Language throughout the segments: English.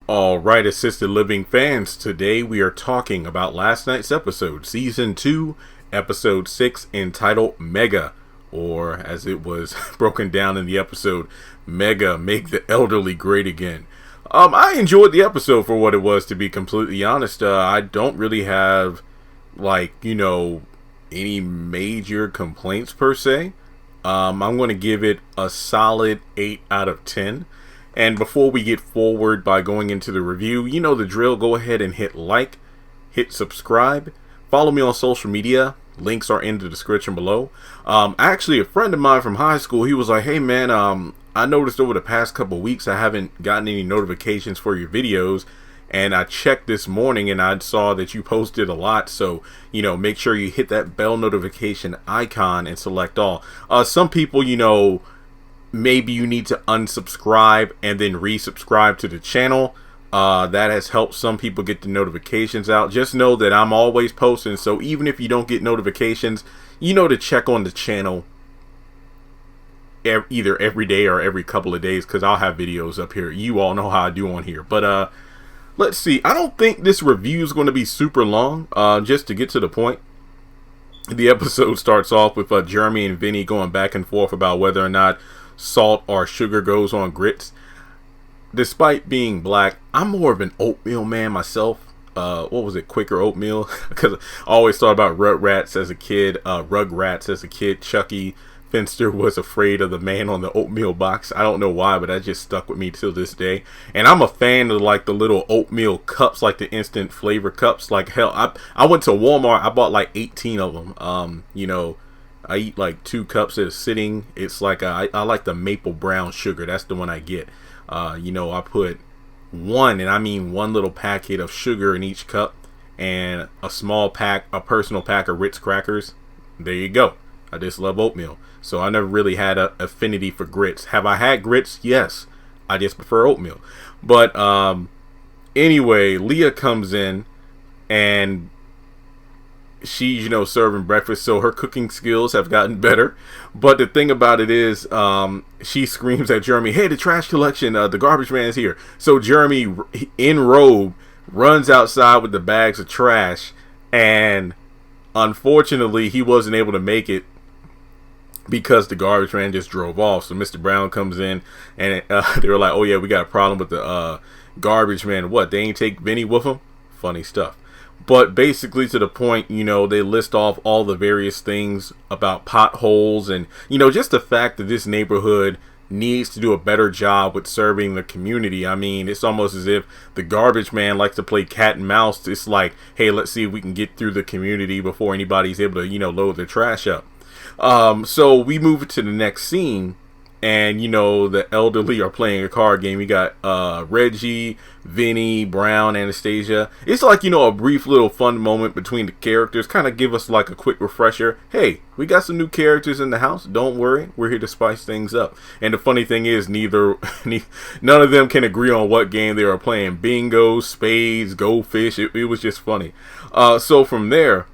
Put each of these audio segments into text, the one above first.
All right, assisted living fans, today we are talking about last night's episode, season 2, episode 6, entitled Mega, or as it was broken down in the episode, Mega, Make the Elderly Great Again. I enjoyed the episode for what it was, to be completely honest. I don't really have, any major complaints per se. I'm going to give it a solid 8 out of 10. And before we get forward by going into the review, you know the drill. Go ahead and hit like, hit subscribe, follow me on social media. Links are in the description below. Actually, a friend of mine from high school, he was like, hey man, I noticed over the past couple weeks I haven't gotten any notifications for your videos. And I checked this morning and I saw that you posted a lot. So, make sure you hit that bell notification icon and select all. Some people, maybe you need to unsubscribe and then resubscribe to the channel. That has helped some people get the notifications out. Just know that I'm always posting, so even if you don't get notifications, to check on the channel either every day or every couple of days, because I'll have videos up here. You all know how I do on here. But let's see. I don't think this review is going to be super long. Just to get to the point. The episode starts off with Jeremy and Vinny going back and forth about whether or not salt or sugar goes on grits. Despite being black, I'm more of an oatmeal man myself. What was it? Quaker oatmeal? Because I always thought about Rugrats as a kid. Chucky Finster was afraid of the man on the oatmeal box. I don't know why, but that just stuck with me till this day. And I'm a fan of the little oatmeal cups, like the instant flavor cups. Like hell, I went to Walmart. I bought 18 of them. I eat 2 cups at a sitting. It's I like the maple brown sugar. That's the one I get. I put one, and I mean one little packet of sugar in each cup, and a personal pack of Ritz crackers. There you go. I just love oatmeal. So I never really had an affinity for grits. Have I had grits? Yes. I just prefer oatmeal. But anyway, Leah comes in and she's serving breakfast, so her cooking skills have gotten better. But the thing about it is, she screams at Jeremy, hey, the trash collection, the garbage man is here. So Jeremy, in robe, runs outside with the bags of trash, and unfortunately he wasn't able to make it because the garbage man just drove off. So Mr. Brown comes in, and they were like, oh yeah, we got a problem with the garbage man. What, they ain't take Vinny with them? Funny stuff. But basically, to the point, they list off all the various things about potholes and, just the fact that this neighborhood needs to do a better job with serving the community. I mean, it's almost as if the garbage man likes to play cat and mouse. It's like, hey, let's see if we can get through the community before anybody's able to, load their trash up. So we move to the next scene. And the elderly are playing a card game. We got Reggie, Vinny, Brown, Anastasia. It's a brief little fun moment between the characters. Kind of give us a quick refresher. Hey, we got some new characters in the house. Don't worry, we're here to spice things up. And the funny thing is, none of them can agree on what game they are playing. Bingo, spades, go fish. It was just funny. So from there,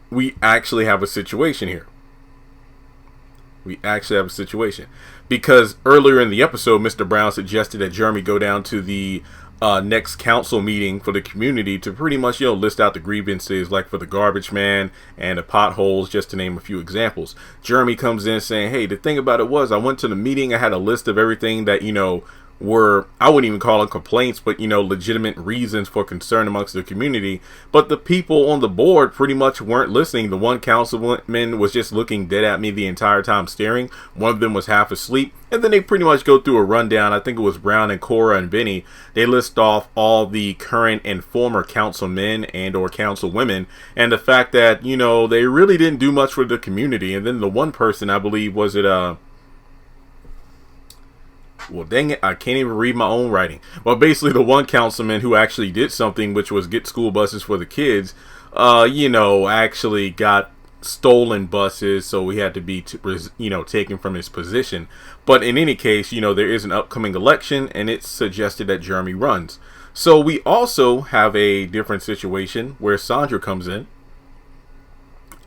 we actually have a situation here. Because earlier in the episode, Mr. Brown suggested that Jeremy go down to the next council meeting for the community to pretty much, list out the grievances, like for the garbage man and the potholes, just to name a few examples. Jeremy comes in saying, hey, the thing about it was I went to the meeting. I had a list of everything that, were, I wouldn't even call them complaints, but legitimate reasons for concern amongst the community. But the people on the board pretty much weren't listening. The one councilman was just looking dead at me the entire time, staring. One of them was half asleep, and then they pretty much go through a rundown. I think it was Brown and Cora and Vinny. They list off all the current and former councilmen and or councilwomen, and the fact that they really didn't do much for the community. And then the one person, I believe, was it well, dang it, I can't even read my own writing. Well, basically, the one councilman who actually did something, which was get school buses for the kids, actually got stolen buses, so he had to be, taken from his position. But in any case, there is an upcoming election, and it's suggested that Jeremy runs. So we also have a different situation where Sandra comes in.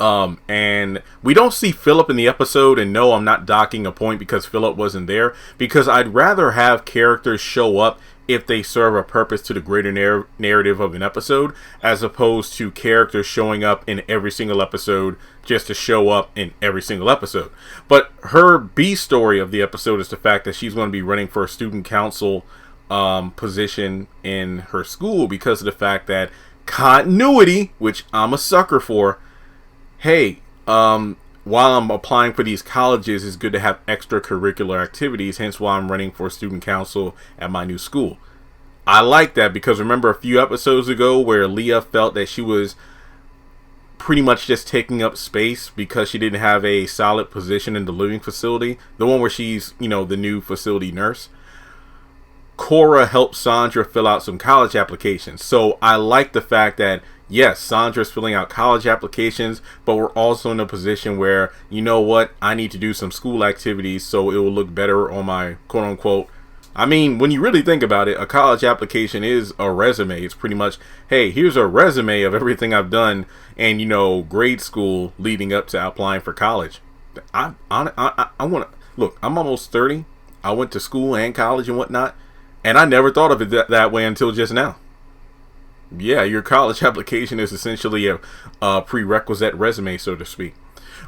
And we don't see Philip in the episode, and no, I'm not docking a point because Philip wasn't there, because I'd rather have characters show up if they serve a purpose to the greater narrative of an episode, as opposed to characters showing up in every single episode just to show up in every single episode. But her B story of the episode is the fact that she's going to be running for a student council position in her school because of the fact that continuity, which I'm a sucker for. Hey, while I'm applying for these colleges, it's good to have extracurricular activities, hence why I'm running for student council at my new school. I like that because remember a few episodes ago where Leah felt that she was pretty much just taking up space because she didn't have a solid position in the living facility, the one where she's, the new facility nurse. Cora helped Sandra fill out some college applications. So I like the fact that yes, Sandra's filling out college applications, but we're also in a position where, you know what, I need to do some school activities so it will look better on my quote unquote. I mean, when you really think about it, a college application is a resume. It's pretty much, hey, here's a resume of everything I've done and, grade school leading up to applying for college. I want to look, I'm almost 30. I went to school and college and whatnot, and I never thought of it that way until just now. Yeah, your college application is essentially a prerequisite resume, so to speak.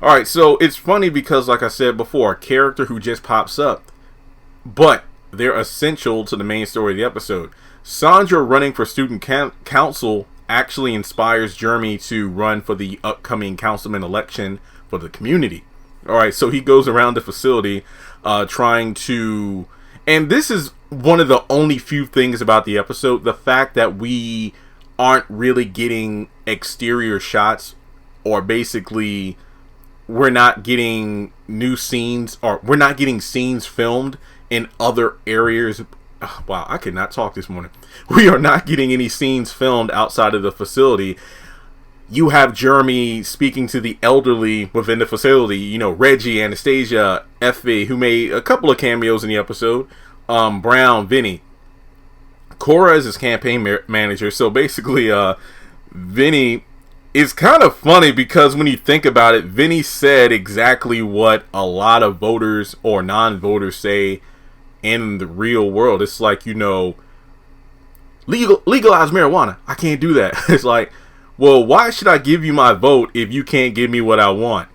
All right, so it's funny because, like I said before, a character who just pops up, but they're essential to the main story of the episode. Sandra running for student council actually inspires Jeremy to run for the upcoming councilman election for the community. All right, so he goes around the facility trying to, and this is one of the only few things about the episode, the fact that we aren't really getting exterior shots, or basically we're not getting new scenes, or we're not getting scenes filmed in other areas. Wow, I could not talk this morning. We are not getting any scenes filmed outside of the facility. You have Jeremy speaking to the elderly within the facility, Reggie, Anastasia, Effie, who made a couple of cameos in the episode, Brown, Vinny. Cora is his campaign manager. So basically, Vinny is kind of funny because when you think about it, Vinny said exactly what a lot of voters or non-voters say in the real world. It's like, legalize marijuana. I can't do that. It's like, well, why should I give you my vote if you can't give me what I want?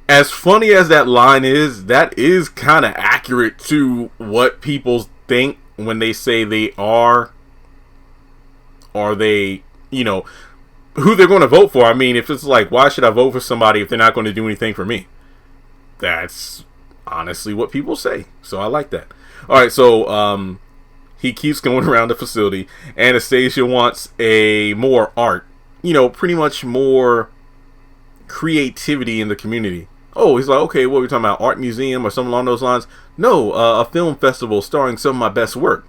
As funny as that line is, that is kind of accurate to what people think when they say they are, or they, who they're going to vote for. I mean, if it's like, why should I vote for somebody if they're not going to do anything for me? That's honestly what people say. So I like that. All right, so he keeps going around the facility. Anastasia wants a more art, pretty much more creativity in the community. Oh, he's like, okay, what are we talking about? Art museum or something along those lines? No, a film festival starring some of my best work.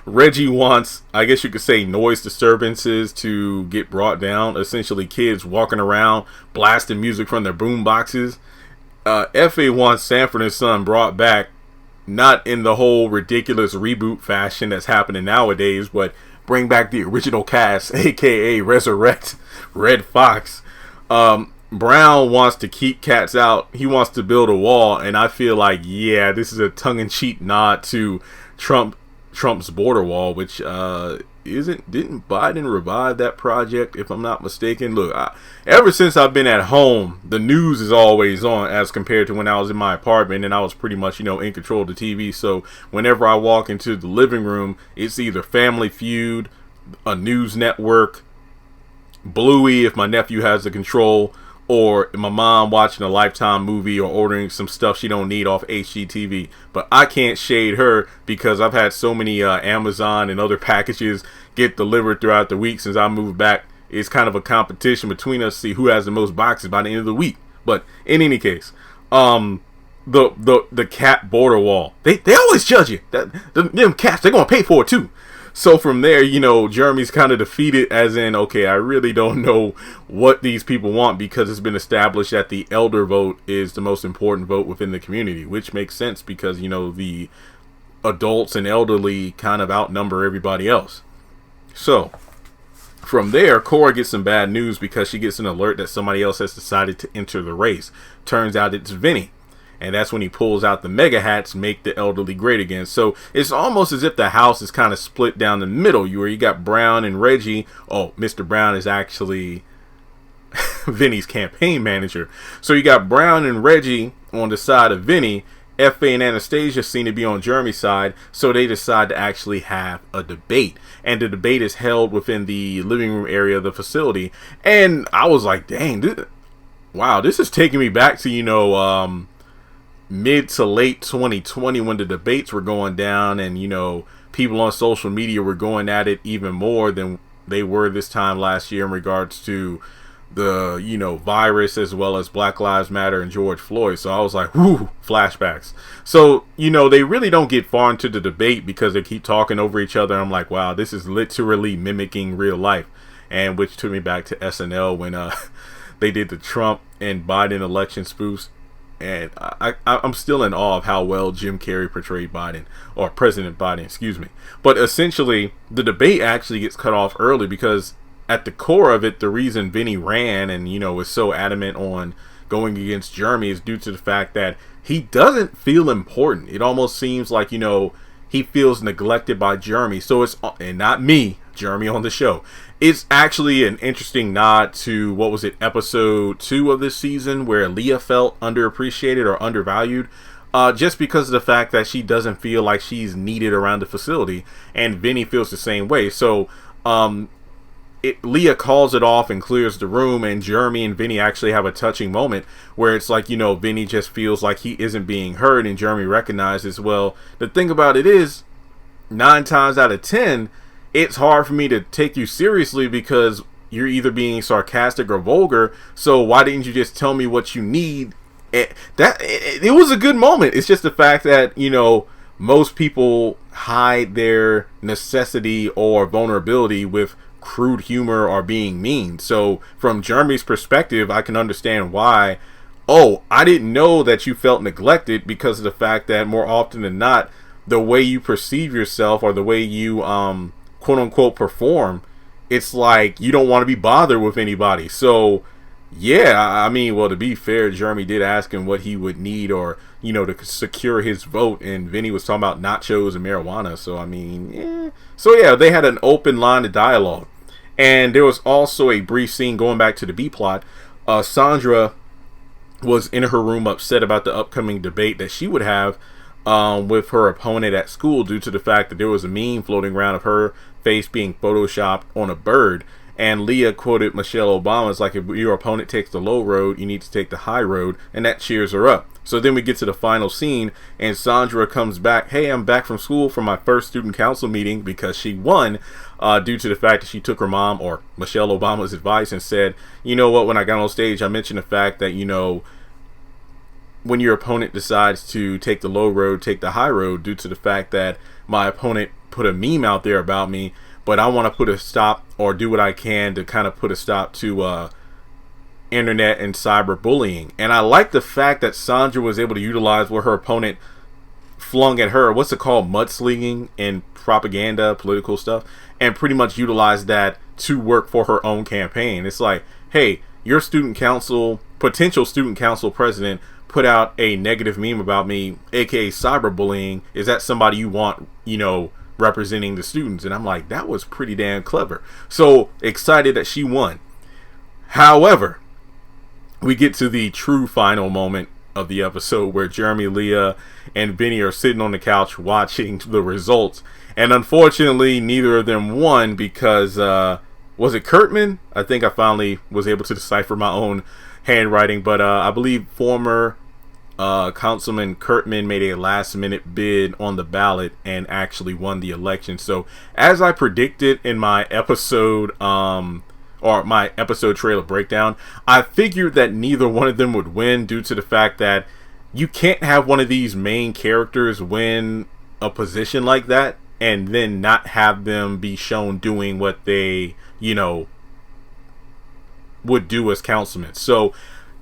Reggie wants, I guess you could say, noise disturbances to get brought down. Essentially, kids walking around blasting music from their boom boxes. F.A. wants Sanford and Son brought back, not in the whole ridiculous reboot fashion that's happening nowadays, but bring back the original cast, aka resurrect Red Fox. Brown wants to keep cats out. He wants to build a wall, and I feel like, yeah, this is a tongue-in-cheek nod to Trump's border wall, which didn't Biden revive that project, if I'm not mistaken? Look, ever since I've been at home, the news is always on as compared to when I was in my apartment and I was pretty much, in control of the TV. So whenever I walk into the living room, it's either Family Feud, a news network, Bluey if my nephew has the control, or my mom watching a Lifetime movie or ordering some stuff she don't need off HGTV. But I can't shade her because I've had so many Amazon and other packages get delivered throughout the week since I moved back. It's kind of a competition between us to see who has the most boxes by the end of the week. But in any case, the cat border wall, they always judge you. Them cats, they're gonna pay for it too. So from there, Jeremy's kind of defeated, as in, okay, I really don't know what these people want because it's been established that the elder vote is the most important vote within the community, which makes sense because, the adults and elderly kind of outnumber everybody else. So from there, Cora gets some bad news because she gets an alert that somebody else has decided to enter the race. Turns out it's Vinny. And that's when he pulls out the mega hats, make the elderly great again. So it's almost as if the house is kind of split down the middle. Where you got Brown and Reggie. Oh, Mr. Brown is actually Vinny's campaign manager. So you got Brown and Reggie on the side of Vinny. F.A. and Anastasia seem to be on Jeremy's side, so they decide to actually have a debate. And the debate is held within the living room area of the facility. And I was like, dang, wow, this is taking me back to, mid to late 2020 when the debates were going down and, people on social media were going at it even more than they were this time last year in regards to the virus, as well as Black Lives Matter and George Floyd. So I was like, whoo, flashbacks. So they really don't get far into the debate because they keep talking over each other. I'm like, wow, this is literally mimicking real life. And which took me back to SNL when they did the Trump and Biden election spoofs. And I'm still in awe of how well Jim Carrey portrayed Biden, or President Biden, excuse me. But essentially the debate actually gets cut off early because at the core of it, the reason Vinny ran and, was so adamant on going against Jeremy is due to the fact that he doesn't feel important. It almost seems like, he feels neglected by Jeremy. So it's, and not me, Jeremy on the show. It's actually an interesting nod to, what was it, episode 2 of this season, where Leah felt underappreciated or undervalued. Just because of the fact that she doesn't feel like she's needed around the facility. And Vinny feels the same way. So, Leah calls it off and clears the room, and Jeremy and Vinny actually have a touching moment where it's like, Vinny just feels like he isn't being heard, and Jeremy recognizes, well, the thing about it is, 9 times out of 10, it's hard for me to take you seriously because you're either being sarcastic or vulgar, so why didn't you just tell me what you need? It was a good moment. It's just the fact that, most people hide their necessity or vulnerability with crude humor or being mean. So from Jeremy's perspective, I can understand why, I didn't know that you felt neglected, because of the fact that more often than not, the way you perceive yourself or the way you quote unquote perform, it's like you don't want to be bothered with anybody. So yeah, well, to be fair, Jeremy did ask him what he would need or to secure his vote, and Vinny was talking about nachos and marijuana. So so yeah, they had an open line of dialogue. And there was also a brief scene going back to the B plot. Sandra was in her room upset about the upcoming debate that she would have with her opponent at school, due to the fact that there was a meme floating around of her face being photoshopped on a bird. And Leah quoted Michelle Obama as like, if your opponent takes the low road, you need to take the high road, and that cheers her up. So then we get to the final scene, and Sandra comes back. Hey, I'm back from school from my first student council meeting, because she won due to the fact that she took her mom or Michelle Obama's advice and said, you know what, when I got on stage, I mentioned the fact that, when your opponent decides to take the low road, take the high road, due to the fact that my opponent put a meme out there about me, but I want to put a stop or do what I can to kind of put a stop to internet and cyberbullying. And I like the fact that Sandra was able to utilize what her opponent flung at her, what's it called, mudslinging and propaganda, political stuff, and pretty much utilize that to work for her own campaign. It's like, hey, your student council, potential student council president, put out a negative meme about me, aka cyberbullying. Is that somebody you want, representing the students? And I'm like, that was pretty damn clever. So excited that she won. However, we get to the true final moment of the episode, where Jeremy, Leah, and Vinny are sitting on the couch watching the results. And unfortunately, neither of them won because, was it Kurtman? I think I finally was able to decipher my own handwriting. But I believe former Councilman Kurtman made a last-minute bid on the ballot and actually won the election. So, as I predicted in my episode, or my episode trailer breakdown, I figured that neither one of them would win, due to the fact that you can't have one of these main characters win a position like that and then not have them be shown doing what they, would do as councilmen. So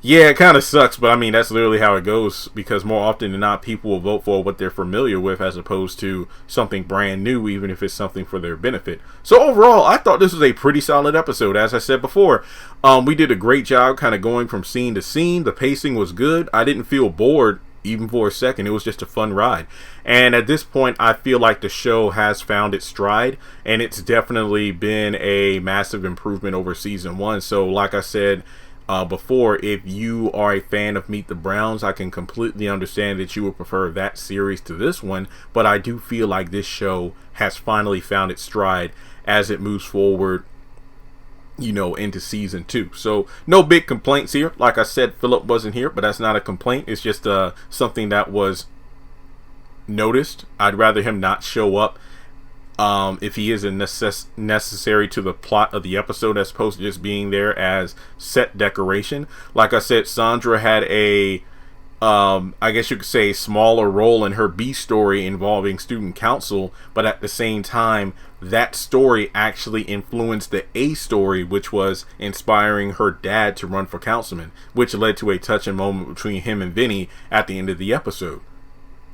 yeah, it kind of sucks, but that's literally how it goes, because more often than not, people will vote for what they're familiar with as opposed to something brand new, even if it's something for their benefit. So overall, I thought this was a pretty solid episode. As I said before, we did a great job kind of going from scene to scene. The pacing was good. I didn't feel bored even for a second. It was just a fun ride. And at this point, I feel like the show has found its stride, and it's definitely been a massive improvement over season 1. So like I said before, if you are a fan of Meet the Browns, I can completely understand that you would prefer that series to this one, but I do feel like this show has finally found its stride as it moves forward, you know, into season 2. So no big complaints here. Like I said, Philip wasn't here, but that's not a complaint. It's just something that was noticed. I'd rather him not show up if he isn't necessary to the plot of the episode, as opposed to just being there as set decoration. Like I said, Sandra had a I guess you could say smaller role in her B story involving student council, but at the same time, that story actually influenced the A story, which was inspiring her dad to run for councilman, which led to a touching moment between him and Vinny at the end of the episode.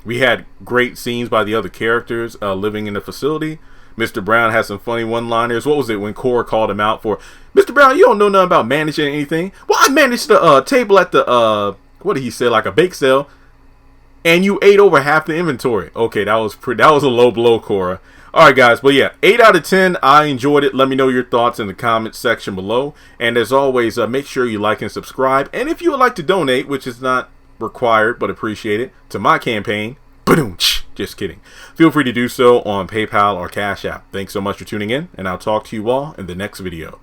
We had great scenes by the other characters living in the facility. Mr. Brown had some funny one-liners. What was it when Cora called him out for, Mr. Brown, you don't know nothing about managing anything? Well, I managed the table at the what did he say, like a bake sale, and you ate over half the inventory. Okay, that was a low blow, Cora. Alright guys, but yeah, 8 out of 10. I enjoyed it. Let me know your thoughts in the comments section below. And as always, make sure you like and subscribe. And if you would like to donate, which is not required but appreciated, to my campaign, just kidding, feel free to do so on PayPal or Cash App. Thanks so much for tuning in, and I'll talk to you all in the next video.